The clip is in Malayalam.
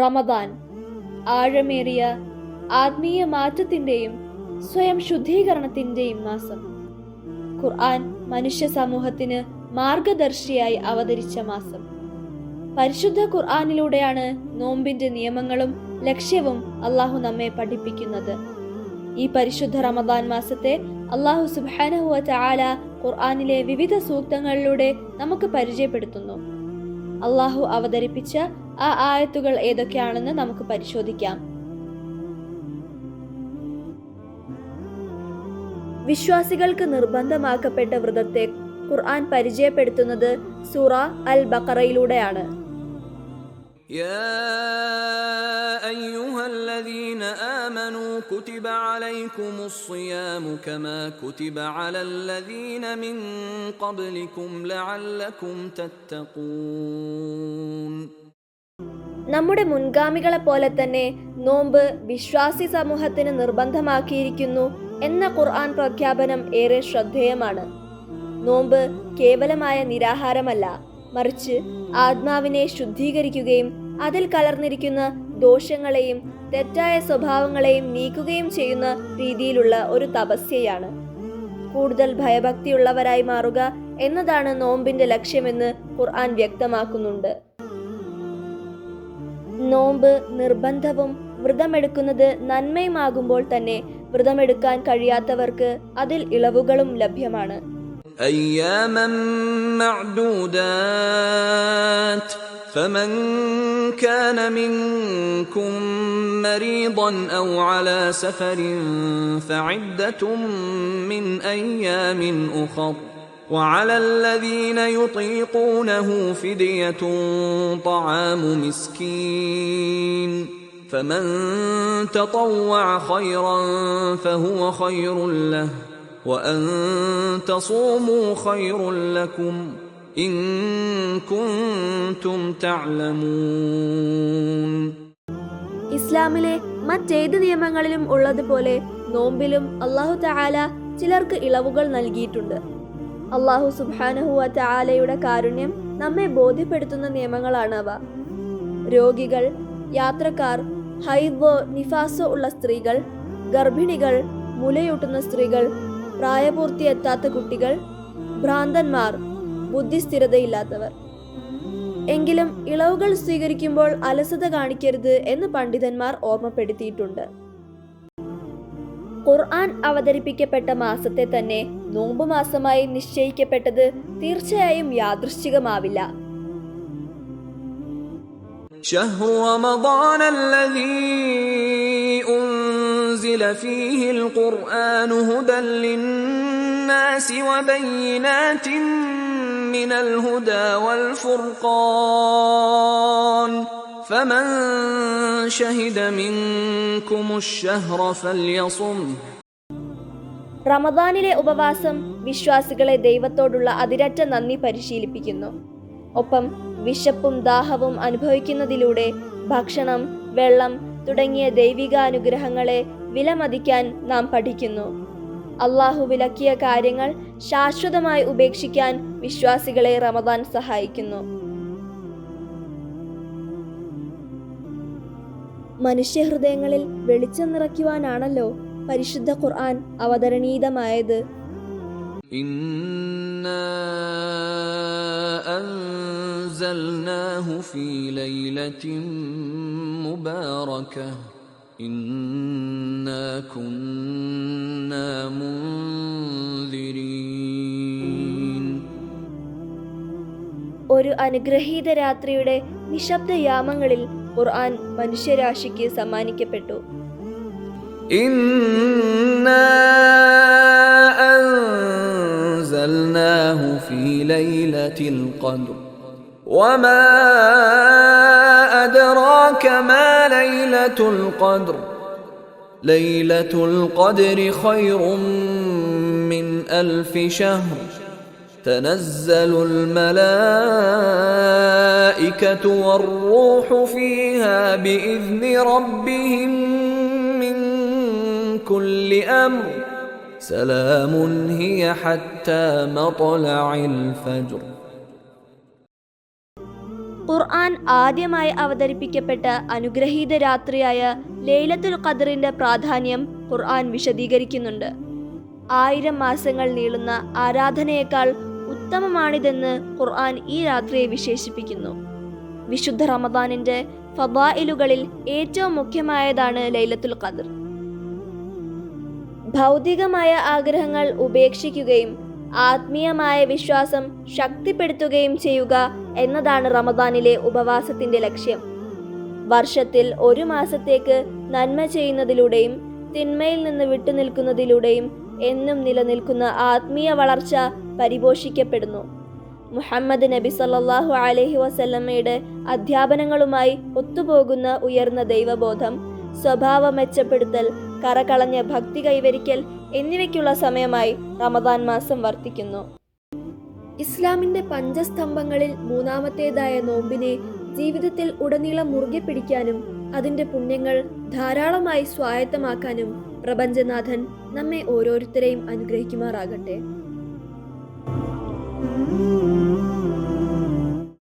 റമദാൻ ആഴമേറിയ ആത്മീയ മാറ്റത്തിന്റെയും സ്വയം ശുദ്ധീകരണത്തിന്റെയും മാസം. ഖുർആൻ മനുഷ്യ സമൂഹത്തിന് മാർഗദർശിയായി അവതരിച്ച മാസം. പരിശുദ്ധ ഖുർആനിലൂടെയാണ് നോമ്പിന്റെ നിയമങ്ങളും ലക്ഷ്യവും അള്ളാഹു നമ്മെ പഠിപ്പിക്കുന്നത്. ഈ പരിശുദ്ധ റമദാൻ മാസത്തെ അള്ളാഹു സുബ്ഹാനഹു വ തആല ഖുർആനിലെ വിവിധ സൂക്തങ്ങളിലൂടെ നമുക്ക് പരിചയപ്പെടുത്തുന്നു. അള്ളാഹു അവതരിപ്പിച്ച ആ ആയത്തുകൾ ഏതൊക്കെയാണെന്ന് നമുക്ക് പരിശോധിക്കാം. വിശ്വാസികൾക്ക് നിർബന്ധമാക്കപ്പെട്ട വ്രതത്തെ ഖുർആൻ പരിചയപ്പെടുത്തുന്നത് സൂറ അൽ ബഖറയിലൂടെയാണ്. يا أيها الذين آمنوا كتب عليكم الصيام كما كتب على الذين من قبلكم لعلكم تتقون. നമ്മുടെ മുൻഗാമികളെ പോലെ തന്നെ നോമ്പ് വിശ്വാസി സമൂഹത്തിന് നിർബന്ധമാക്കിയിരിക്കുന്നു എന്ന ഖുർആൻ പ്രഖ്യാപനം ഏറെ ശ്രദ്ധേയമാണ്. നോമ്പ് കേവലമായ നിരാഹാരമല്ല, മറിച്ച് ആത്മാവിനെ ശുദ്ധീകരിക്കുകയും അതിൽ കലർന്നിരിക്കുന്ന ദോഷങ്ങളെയും തെറ്റായ സ്വഭാവങ്ങളെയും നീക്കുകയും ചെയ്യുന്ന രീതിയിലുള്ള ഒരു തപസ്യയാണ്. കൂടുതൽ ഭയഭക്തിയുള്ളവരായി മാറുക എന്നതാണ് നോമ്പിന്റെ ലക്ഷ്യമെന്ന് ഖുർആൻ വ്യക്തമാക്കുന്നുണ്ട്. നോമ്പ് നിർബന്ധവും വ്രതമെടുക്കുന്നത് നന്മയുമാകുമ്പോൾ തന്നെ വ്രതമെടുക്കാൻ കഴിയാത്തവർക്ക് അതിൽ ഇളവുകളും ലഭ്യമാണ്. أياما معدودات فمن كان منكم مريضا أو على سفر فعدة من أيام أخر وعلى الذين يطيقونه فدية طعام مسكين فمن تطوع خيرا فهو خير له وأن تصوموا خير لكم إن كنتم تعلمون. ഇസ്ലാമിലെ മറ്റേത് നിയമങ്ങളിലും ഉള്ളതുപോലെ നോമ്പിലും അല്ലാഹു തആല ചിലർക്ക് ഇളവുകൾ നൽകിയിട്ടുണ്ട്. അല്ലാഹു സുബ്ഹാനഹു വ തആലയുടെ കാരുണ്യം നമ്മെ ബോധ്യപ്പെടുത്തുന്ന നിയമങ്ങളാണ് അവ. രോഗികൾ, യാത്രക്കാർ, ഹൈദോ നിഫാസോ ഉള്ള സ്ത്രീകൾ, ഗർഭിണികൾ, മുലയൂട്ടുന്ന സ്ത്രീകൾ, പ്രായപൂർത്തിയെത്താത്ത കുട്ടികൾ, ഭ്രാന്തന്മാർ, ബുദ്ധിസ്ഥിരതയില്ലാത്തവർ. എങ്കിലും ഇളവുകൾ സ്വീകരിക്കുമ്പോൾ അലസത കാണിക്കരുത് എന്ന് പണ്ഡിതന്മാർ ഓർമ്മപ്പെടുത്തിയിട്ടുണ്ട്. ഖുർആൻ അവതരിപ്പിക്കപ്പെട്ട മാസത്തെ തന്നെ നോമ്പ് മാസമായി നിശ്ചയിക്കപ്പെട്ടത് തീർച്ചയായും യാദൃശ്ചികമാവില്ല. شهر رمضان الذي أنزل فيه القرآن هدى للناس وبينات من الهدى والفرقان فمن شهد منكم الشهر فليصم. റമദാനിലെ ഉപവാസം വിശ്വാസികളെ ദൈവത്തോടുള്ള അതിരറ്റ നന്ദി പരിശീലിപ്പിക്കുന്നു. ഒപ്പം വിശപ്പും ദാഹവും അനുഭവിക്കുന്നതിലൂടെ ഭക്ഷണം, വെള്ളം തുടങ്ങിയ ദൈവിക അനുഗ്രഹങ്ങളെ വിലമതിക്കാൻ നാം പഠിക്കുന്നു. അള്ളാഹു വിലക്കിയ കാര്യങ്ങൾ ശാശ്വതമായി ഉപേക്ഷിക്കാൻ വിശ്വാസികളെ റമദാൻ സഹായിക്കുന്നു. മനുഷ്യഹൃദയങ്ങളിൽ വെളിച്ചം നിറയ്ക്കുവാനാണല്ലോ പരിശുദ്ധ ഖുർആൻ അവതരണീതമായത്. إنا أنزلناه في ليلة مباركة إنا كنا منذرين. ഒരു അനുഗ്രഹീത രാത്രിയുടെ നിശബ്ദ യാമങ്ങളിൽ ഖുർആൻ മനുഷ്യരാശിക്ക് സമ്മാനിക്കപ്പെട്ടു. إنا أنزلناه في ليلة القدر وما أدراك ما ليلة القدر ليلة القدر خير من 1000 شهر تنزل الملائكة والروح فيها بإذن ربهم من كل أمر سلام هي حتى مطلع الفجر. ഖുർആൻ ആദ്യമായി അവതരിപ്പിക്കപ്പെട്ട അനുഗ്രഹീത രാത്രിയായ ലൈലത്തുൽ ഖദ്റിന്റെ പ്രാധാന്യം ഖുർആൻ വിശദീകരിക്കുന്നുണ്ട്. 1000 മാസങ്ങൾ നീളുന്ന ആരാധനയേക്കാൾ ഉത്തമമാണിതെന്ന് ഖുർആൻ ഈ രാത്രിയെ വിശേഷിപ്പിക്കുന്നു. വിശുദ്ധ റമദാനിന്റെ ഫദായിലുകളിൽ ഏറ്റവും മുഖ്യമായതാണ് ലൈലത്തുൽ ഖദ്ർ. ഭൗതികമായ ആഗ്രഹങ്ങൾ ഉപേക്ഷിക്കുകയും ആത്മീയമായ വിശ്വാസം ശക്തിപ്പെടുത്തുകയും ചെയ്യുക എന്നതാണ് റമദാനിലെ ഉപവാസത്തിന്റെ ലക്ഷ്യം. വർഷത്തിൽ 1 മാസത്തേക്ക് നന്മ ചെയ്യുന്നതിലൂടെയും തിന്മയിൽ നിന്ന് വിട്ടുനിൽക്കുന്നതിലൂടെയും എന്നും നിലനിൽക്കുന്ന ആത്മീയ വളർച്ച പരിപോഷിക്കപ്പെടുന്നു. മുഹമ്മദ് നബി സല്ലല്ലാഹു അലൈഹി വസല്ലമയുടെ അധ്യാപനങ്ങളുമായി ഒത്തുപോകുന്ന ഉയർന്ന ദൈവബോധം, സ്വഭാവ മെച്ചപ്പെടുത്തൽ, കറകളഞ്ഞ ഭക്തി കൈവരിക്കൽ എന്നിവയ്ക്കുള്ള സമയമായി റമദാൻ മാസം വർത്തിക്കുന്നു. ഇസ്ലാമിന്റെ പഞ്ചസ്തംഭങ്ങളിൽ 3-ാമത്തേതായ നോമ്പിനെ ജീവിതത്തിൽ ഉടനീളം മുറുകെ പിടിക്കാനും അതിന്റെ പുണ്യങ്ങൾ ധാരാളമായി സ്വായത്തമാക്കാനും പ്രപഞ്ചനാഥൻ നമ്മെ ഓരോരുത്തരെയും അനുഗ്രഹിക്കുമാറാകട്ടെ.